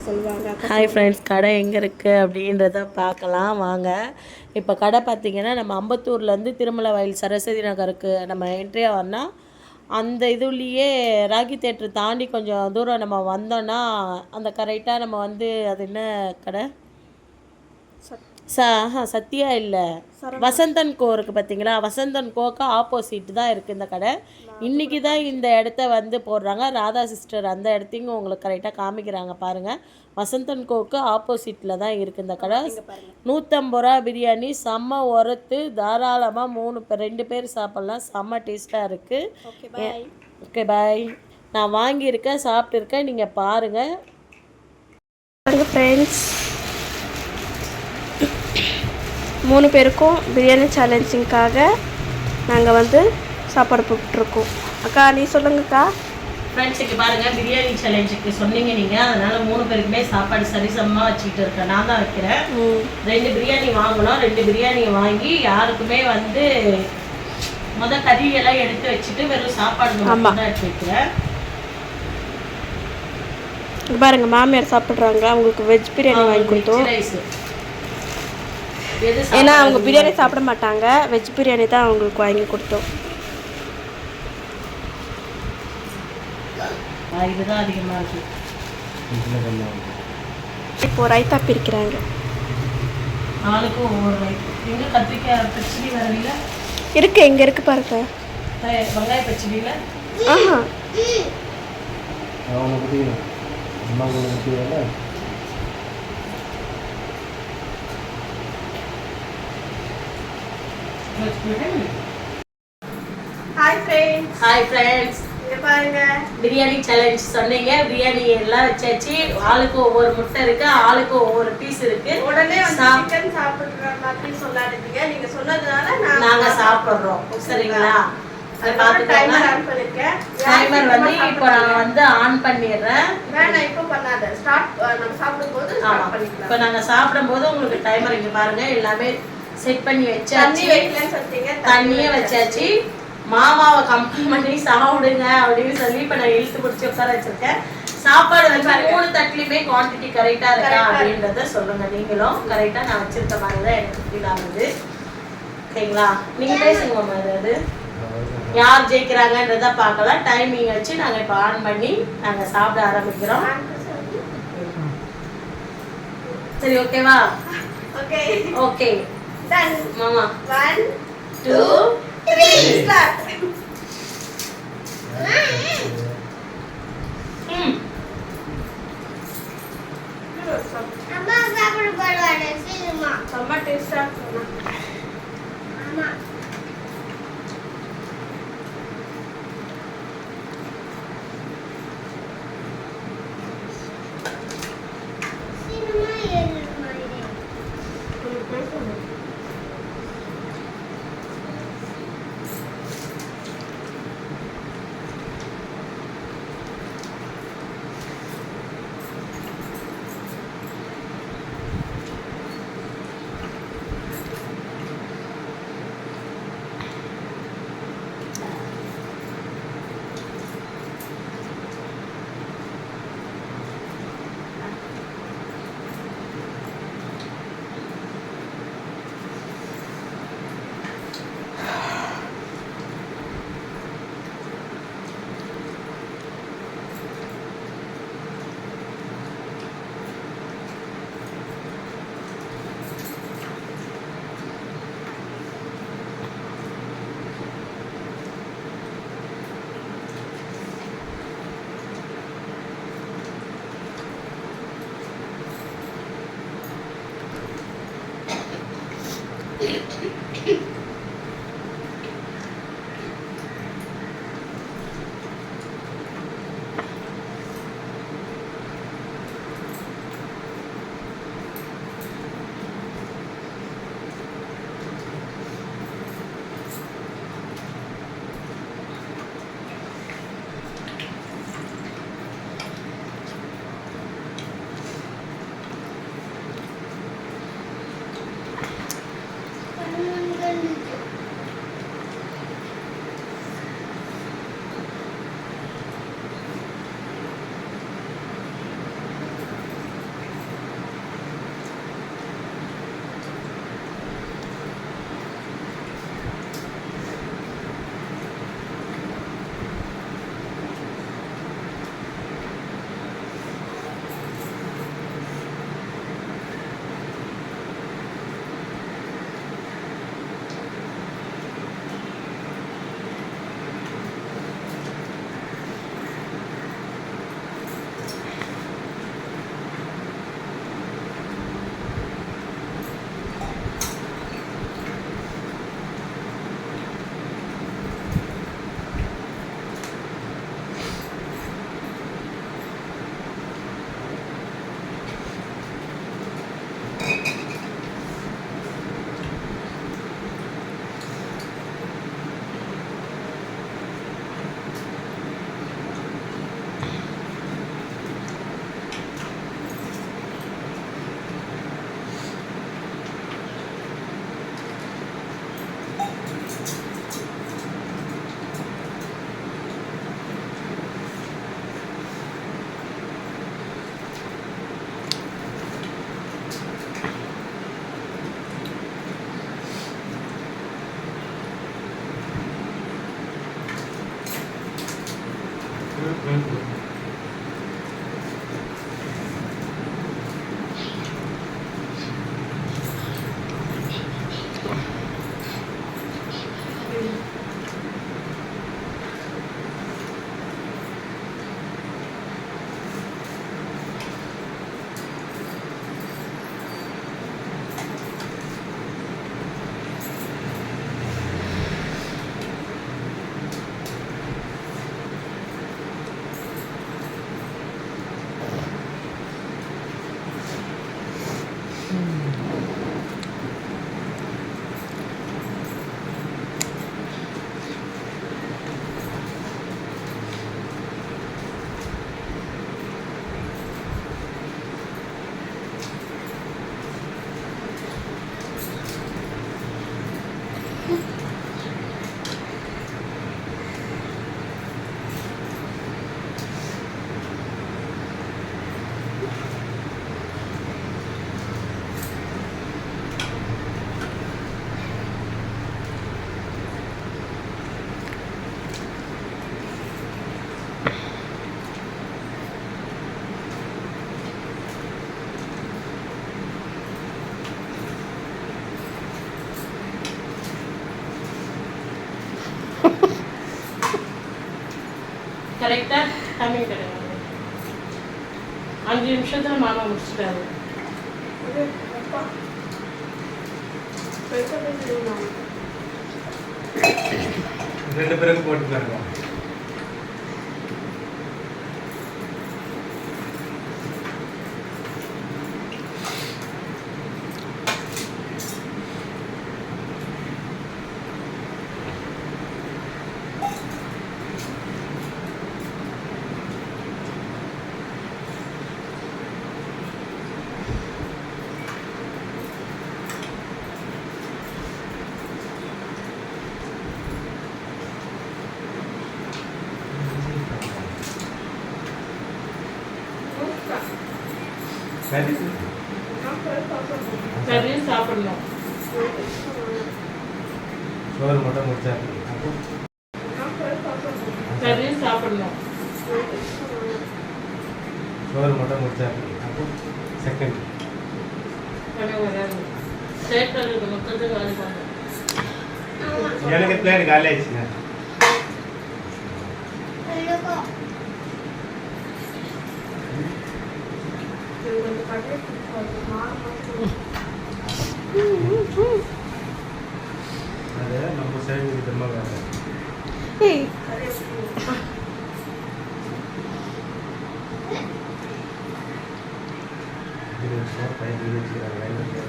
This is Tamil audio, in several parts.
சொல்லுவாங்க. ஹாய் ஃப்ரெண்ட்ஸ், கடை எங்கே இருக்குது அப்படின்றத பார்க்கலாம் வாங்க. இப்போ கடை பார்த்திங்கன்னா நம்ம அம்பத்தூர்லேருந்து திருமலை வயல் சரஸ்வதி நகருக்கு நம்ம என்ட்ரியாக வரணும். அந்த இதுலேயே ராகி தேட்டர் தாண்டி கொஞ்சம் தூரம் நம்ம வந்தோன்னா அந்த கரெக்டாக நம்ம வந்து அது என்ன கடை சத்யா இல்லை, வசந்தன் கோ இருக்குது பார்த்தீங்களா? வசந்தன் கோக்கு ஆப்போசிட் தான் இருக்குது இந்த கடை. இன்றைக்கி தான் இந்த இடத்த வந்து போடுறாங்க. ராதா சிஸ்டர் அந்த இடத்தையும் உங்களுக்கு கரெக்டாக காமிக்கிறாங்க பாருங்கள். வசந்தன் கோக்கு ஆப்போசிட்டில் தான் இருக்குது இந்த கடை. 150 ரூபா பிரியாணி, செம்ம உரத்து, தாராளமாக 2 பேர் சாப்பிட்லாம். செம்ம டேஸ்ட்டாக இருக்குது. Okay bye. நான் வாங்கியிருக்கேன், சாப்பிட்ருக்கேன், நீங்கள் பாருங்கள் ஃப்ரெண்ட்ஸ். 3 பேருக்கும் பிரியாணி சேலஞ்சிங்காக நாங்கள் வந்து சாப்பாடு போட்டுருக்கோம். அக்கா நீ சொல்லுங்கக்கா. ஃப்ரெண்ட்ஸ் இங்கே பாருங்கள், பிரியாணி சேலஞ்சுக்கு சொன்னீங்க நீங்கள், அதனால் 3 பேருக்குமே சாப்பாடு சரிசமமாக வச்சுக்கிட்டு இருக்கேன். நான் தான் வைக்கிறேன். 2 பிரியாணி வாங்கணும். 2 பிரியாணியை வாங்கி யாருக்குமே வந்து கறியெல்லாம் எடுத்து வச்சுட்டு வெறும் சாப்பாடு தான் எடுத்து வைக்கிறேன். பாருங்க, மாமியார் சாப்பிட்றாங்க. அவங்களுக்கு வெஜ் பிரியாணி வாங்கி கொடுத்தோம். ஏன்னா அவங்க பிரியாணி சாப்பிட மாட்டாங்க, வெஜ் பிரியாணி தான் அவங்களுக்கு வாங்கி கொடுத்தோம். இதுதான் அதிகமாக இருக்கு. இப்போ ரைத்தா பிரிக்கிறாங்க. ஆளுக்கும் ஒவ்வொரு ரைத்தா. எங்கே கத்திரிக்காய் பச்சடி வரல இருக்கு, எங்கே இருக்கு பாருங்க. வெங்காய பச்சடியில் ஆஹா ஹாய் ஃப்ரெண்ட்ஸ், பாருங்க பிரியாணி சேலஞ்ச் சொன்னீங்க. பிரியாணி எல்லாம் வச்சாச்சு. ஆளுக்கு ஒவ்வொரு முட்டை இருக்கு, ஆளுக்கு ஒவ்வொரு பீஸ் இருக்கு. உடனே சிக்கன் சாப்பிடுற மாதிரி சொல்லாதீங்க. நீங்க சொன்னதுனால நாங்க சாப்பிடுறோம். சரிங்களா? டைமர் வந்து இப்போ நான் வந்து ஆன் பண்ணிடுறேன். வேணாம் இப்போ பண்ணாத. நம்ம சாப்பிடும்போது ஸ்டார்ட் பண்ணிக்கலாம். இப்போ நாங்க சாப்பிடும்போது உங்களுக்கு டைமர் இங்க பாருங்க எல்லாமே செட் பண்ணி வச்சாச்சு. தண்ணியே வச்சாச்சு. மாமாவை கம்பல் பண்ணி சாப்பிடுங்க அப்படின்னு சொல்லி இப்போ நான் இழுத்து பிடிச்சி உட்கார வச்சிருக்கேன். சாப்பாடு வந்து 3 தட்டுலையுமே குவான்டிட்டி கரெக்டாக இருக்கா அப்படின்றத சொல்லுங்க. நீங்களும் கரெக்டாக நான் வச்சிருக்க மாதிரி தான் எனக்கு ஃபீல் ஆகுது. ஓகேங்களா? நீங்கள் பேசுங்க மாமா. ஏதாவது யார் ஜெயிக்கிறாங்கன்றத பார்க்கலாம். டைமிங் வச்சு நாங்கள் இப்போ ஆன் பண்ணி நாங்கள் சாப்பிட ஆரம்பிக்கிறோம். சரி ஓகேவா? ஓகே ஓகே மாமா. 1 2 3 ஸ்டார்ட். அம்மா சாப்பிட போறானே சீமா. அம்மா டேஸ்டா இருக்குமா? அம்மா சீமா ஏறு மாதிரி. கரெக்டா டைமிங் கிடையாது. 5 நிமிஷத்துல மாமா முடிச்சிட்டாரு. ரெண்டு பேருக்கு போட்டு தருவோம். சரி சரி சாப்பிடணும். சோறு மட்டும் முடிச்சா சரி சாப்பிடணும். சோறு மட்டும் முடிச்சா செகண்ட் சேர்க்கிறது மொத்தத்துக்கு வேலை பண்ணுறேன். எனக்கு பிளேட் காலி ஆயிடுச்சுங்க. அது நம்ம சைடு விதமா வேற. இது ஒரு பை வச்சிருக்காங்க லைன்ல.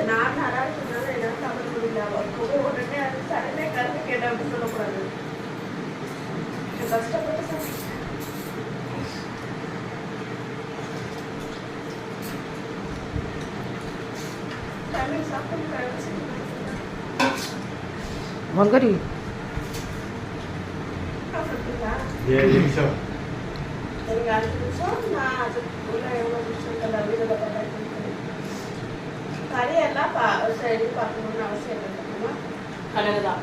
நான் நல்லா சொன்னாலும் என்னால் சாப்பிட முடியல. உடனே அது சடனே கருத்து கேட்டேன் அப்படின்னு சொல்லக்கூடாது. கஷ்டப்பட்டு வங்கரி 7 நிமிஷம். எனக்கு 5 நிமிஷம். நான் அதுக்குள்ள எவ்வளோ நிமிஷம் வீடியோ பார்த்து கரையெல்லாம் சரி பார்க்கணும்னு அவசியம் இல்லை. கணக்குதான்.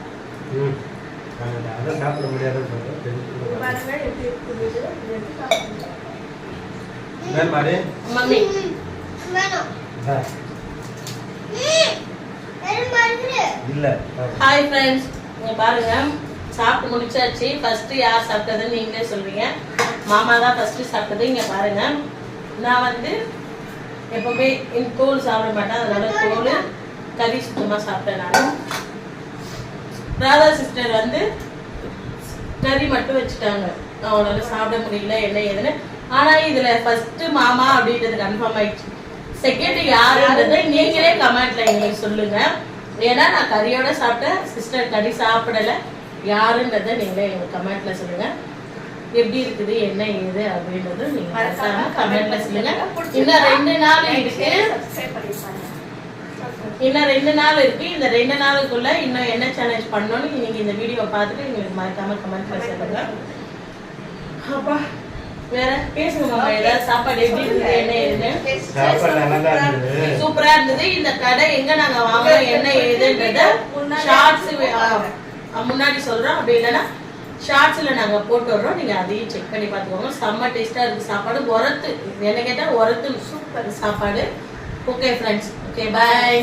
அதான் சாப்பிட முடியாதுன்னு சொல்றேன். பாருங்க எப்படி இருக்குது. எப்படி சாப்பிடுங்க மாதிரி மம்மி இல்ல. ஹாய் ஃப்ரெண்ட்ஸ், இங்க பாருங்க சாப்பிட்டு முடிச்சாச்சு. ஃபர்ஸ்ட் யார் சாப்பிட்டதுன்னு நீங்களே சொல்வீங்க. மாமா தான் ஃபர்ஸ்ட் சாப்பிட்டது. இங்க பாருங்க, நான் வந்து எப்பவுமே இந்த தோல் சாப்பிட மாட்டேன், அதனால தோல் கறி சுத்தமா சாப்பிட்டேன். நான் ராதா சிஸ்டர் வந்து கறி மட்டும் வச்சுட்டாங்க, அவங்களால சாப்பிட முடியல என்ன ஏதுன்னு. ஆனா இதுல ஃபர்ஸ்ட் மாமா அப்படின்றது கன்ஃபார்ம் ஆயிடுச்சு. செகண்ட் யாருன்றதை நீங்களே கமெண்ட்ல எங்களுக்கு சொல்லுங்க. ஏன்னா நான் கறியோட சாப்பிட்டேன், சிஸ்டர் கறி சாப்பிடல. யாருன்றதை நீங்களே எங்களுக்கு கமெண்ட்ல சொல்லுங்க. எப்படி இருக்குது என்ன ஏது அப்படின்றது நீங்க கமெண்ட்ல சொல்லுங்க. இன்னும் 2 நாள் இருக்கு. இன்னும் 2 நாள் இருக்கு. இந்த 2 நாளுக்குள்ள இன்னும் என்ன சேலஞ்ச் பண்ணணும்னு நீங்க இந்த வீடியோ பார்த்துட்டு எங்களுக்கு மறக்காம கமெண்ட்ல சொல்லுங்க. அப்பா வேற பேசுங்க மாமா, ஏதாவது சாப்பாடு எப்படி இருந்தது என்ன ஏதுன்னு. சூப்பரா இருந்தது. இந்த கடை எங்க நாங்க வாங்குறோம் என்ன ஏதுன்றத ஷார்ட்ஸ் முன்னாடி சொல்றோம், அப்படி இல்லைன்னா ஷார்ட்ஸ்ல நாங்க போட்டு வர்றோம். நீங்க அதையும் செக் பண்ணி பார்த்துக்கோங்க. செம்ம டேஸ்டா இருக்கு சாப்பாடு. உரத்து என்ன கேட்டா உரத்து சூப்பர் சாப்பாடு. Okay friends, okay bye.